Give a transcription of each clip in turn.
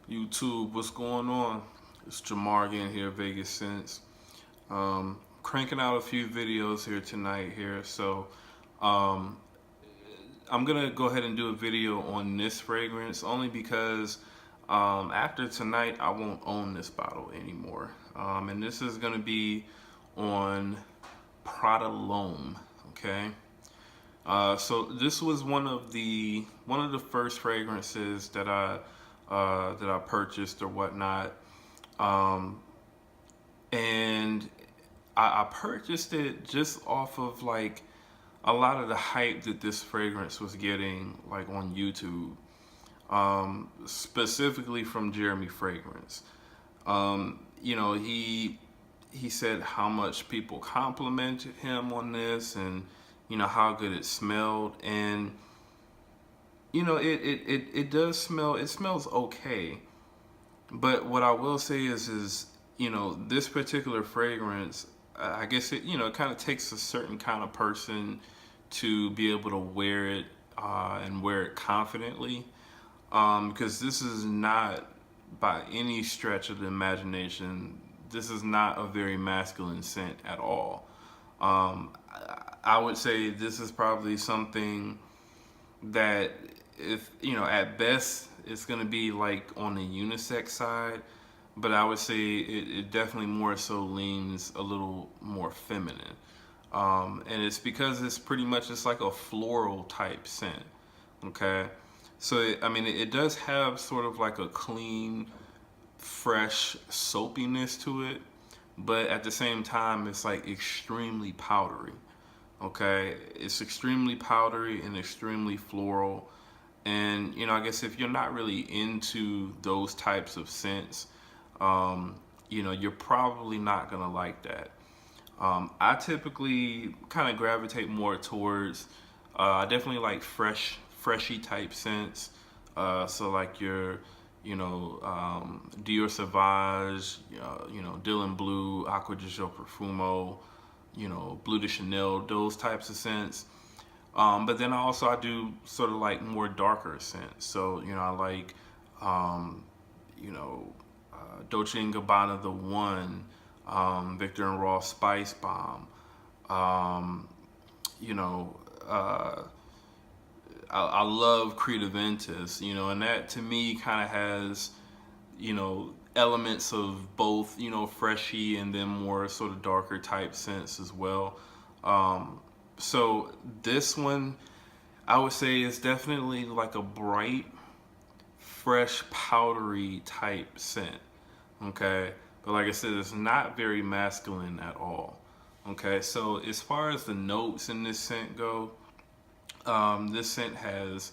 YouTube, what's going on? It's Jamar again here, Vegas Sense. Cranking out a few videos here tonight here. Um, I'm gonna go ahead and do a video on this fragrance only because after tonight I won't own this bottle anymore. And this is gonna be on Prada L'homme. Okay. So this was one of the first fragrances that I purchased or whatnot, um, and I purchased it just off of like a lot of the hype that this fragrance was getting, like on YouTube, specifically from Jeremy Fragrance. He said how much people complimented him on this, and how good it smelled, and it does smell. It smells okay, but what I will say is this particular fragrance. I guess it kind of takes a certain kind of person to be able to wear it and wear it confidently, because this is not by any stretch of the imagination. This is not a very masculine scent at all. I would say this is probably something that, if at best it's going to be like on the unisex side, but I would say it definitely more so leans a little more feminine, and it's because it's pretty much it's like a floral type scent. Okay, so it does have sort of like a clean, fresh soapiness to it, but at the same time it's like extremely powdery. Okay, it's extremely powdery and extremely floral. And I guess if you're not really into those types of scents, you're probably not gonna like that. I typically kind of gravitate more towards. I definitely like freshy type scents. So like your, Dior Sauvage, Dylan Blue, Acqua di Gio Profumo, Bleu de Chanel, those types of scents. But then I do sort of like more darker scents. So I like, um, you know, Dolce and Gabbana The One, Victor and Ross Spice Bomb. Um, you know, uh, I love Credaventus, and that to me kind of has, elements of both, freshy and then more sort of darker type scents as well. Um, so this one, I would say, is definitely like a bright, fresh, powdery type scent. Okay, but like I said, it's not very masculine at all. Okay, so as far as the notes in this scent go, this scent has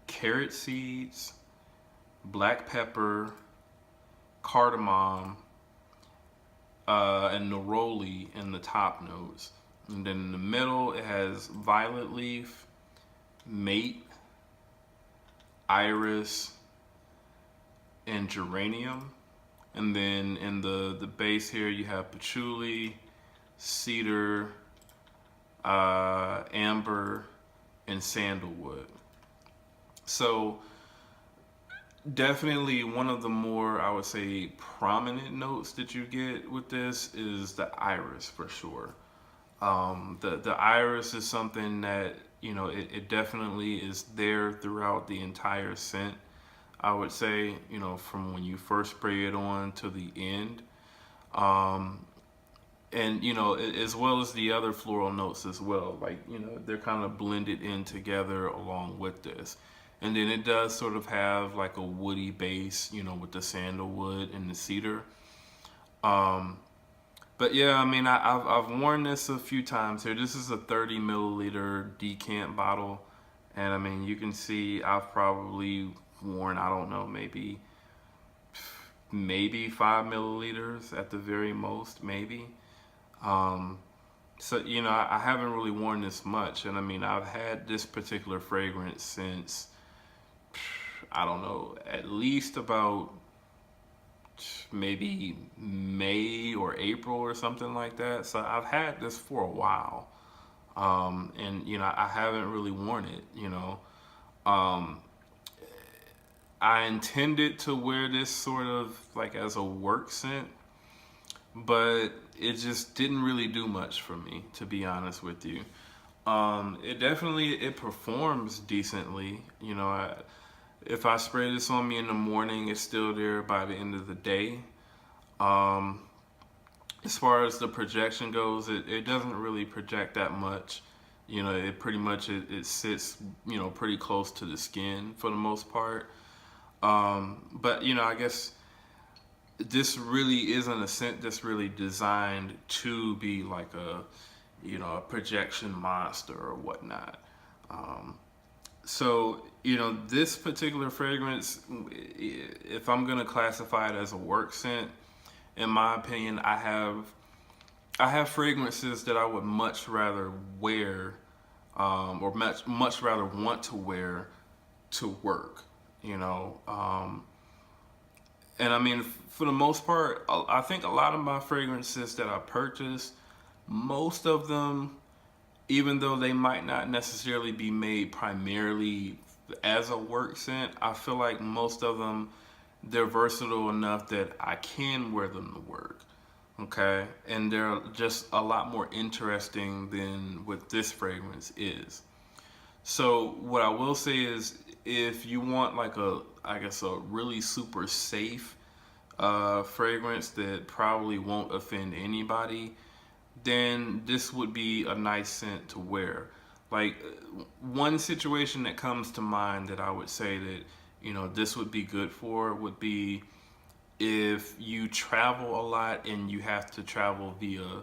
carrot seeds, black pepper, cardamom, and neroli in the top notes. And then in the middle, it has violet leaf, mate, iris, and geranium. And then in the base here, you have patchouli, cedar, amber, and sandalwood. So definitely one of the more, I would say, prominent notes that you get with this is the iris for sure. The iris is something that it definitely is there throughout the entire scent. I would say, from when you first spray it on to the end. Um, and as well as the other floral notes as well, like they're kind of blended in together along with this. And then it does sort of have like a woody base, with the sandalwood and the cedar. um but yeah, I've worn this a few times here. This is a 30 milliliter decant bottle, and you can see I've probably worn, I don't know, maybe 5 milliliters at the very most, maybe. um so I haven't really worn this much, and I've had this particular fragrance since, I don't know, at least about maybe May or April or something like that. So I've had this for a while, and I haven't really worn it. Um, I intended to wear this sort of like as a work scent, but it just didn't really do much for me, to be honest with you. It performs decently. If I spray this on me in the morning, it's still there by the end of the day. Um, as far as the projection goes, it doesn't really project that much. It pretty much it sits, pretty close to the skin for the most part. But I guess this really isn't a scent that's really designed to be like a projection monster or whatnot. Um, so this particular fragrance, if I'm gonna classify it as a work scent, in my opinion, I have fragrances that I would much rather wear, or much rather want to wear to work. You know, and I mean, for the most part, I think a lot of my fragrances that I purchase, most of them, even though they might not necessarily be made primarily as a work scent, I feel like most of them, they're versatile enough that I can wear them to work. Okay, and they're just a lot more interesting than what this fragrance is. So what I will say is, if you want like I guess a really super safe fragrance that probably won't offend anybody, then this would be a nice scent to wear. Like, one situation that comes to mind that I would say that this would be good for would be if you travel a lot and you have to travel via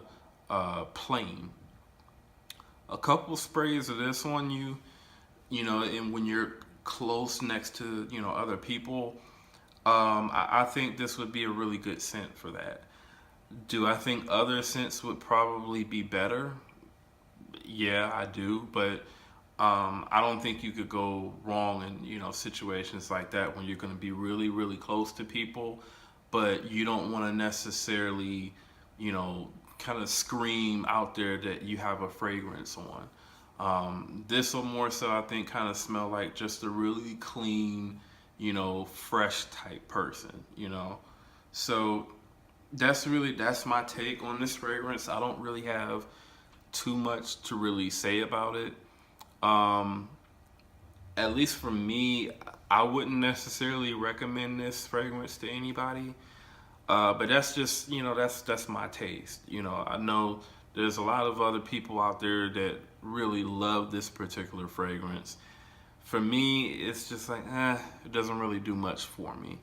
plane. A couple sprays of this on you, and when you're close next to other people, I think this would be a really good scent for that. Do I think other scents would probably be better? Yeah, I do, but I don't think you could go wrong in situations like that when you're going to be really really close to people, but you don't want to necessarily you know kind of scream out there that you have a fragrance on. This will more so, I think, kind of smell like just a really clean, fresh type person. So that's my take on this fragrance. I don't really have too much to really say about it. Um, at least for me, I wouldn't necessarily recommend this fragrance to anybody. But that's just that's my taste. I know there's a lot of other people out there that really love this particular fragrance. For me, it's just like it doesn't really do much for me.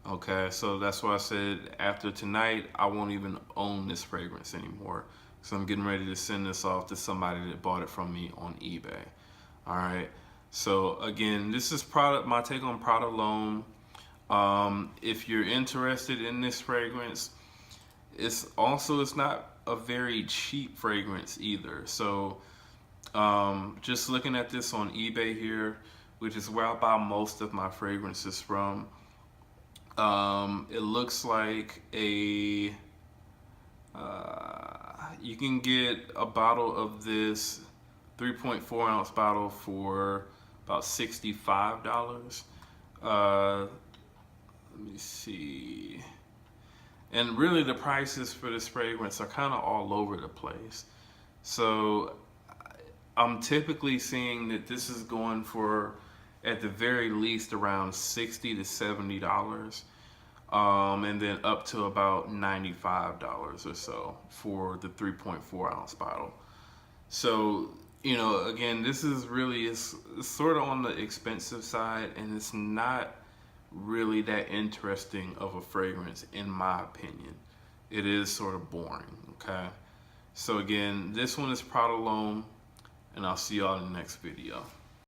Okay, so that's why I said after tonight, I won't even own this fragrance anymore. So I'm getting ready to send this off to somebody that bought it from me on eBay. All right. So again, this is my take on Prada L'homme. If you're interested in this fragrance, it's not a very cheap fragrance either. So just looking at this on eBay here, which is where I buy most of my fragrances from, it looks like you can get a bottle of this 3.4 ounce bottle for about $65. Let me see. And really the prices for this fragrance are kind of all over the place. So I'm typically seeing that this is going for at the very least around $60 to $70. And then up to about $95 or so for the 3.4 ounce bottle. So, again, this is really, it's sort of on the expensive side, and it's not really that interesting of a fragrance, in my opinion. It is sort of boring, okay? So again, this one is Prada L'homme, and I'll see y'all in the next video.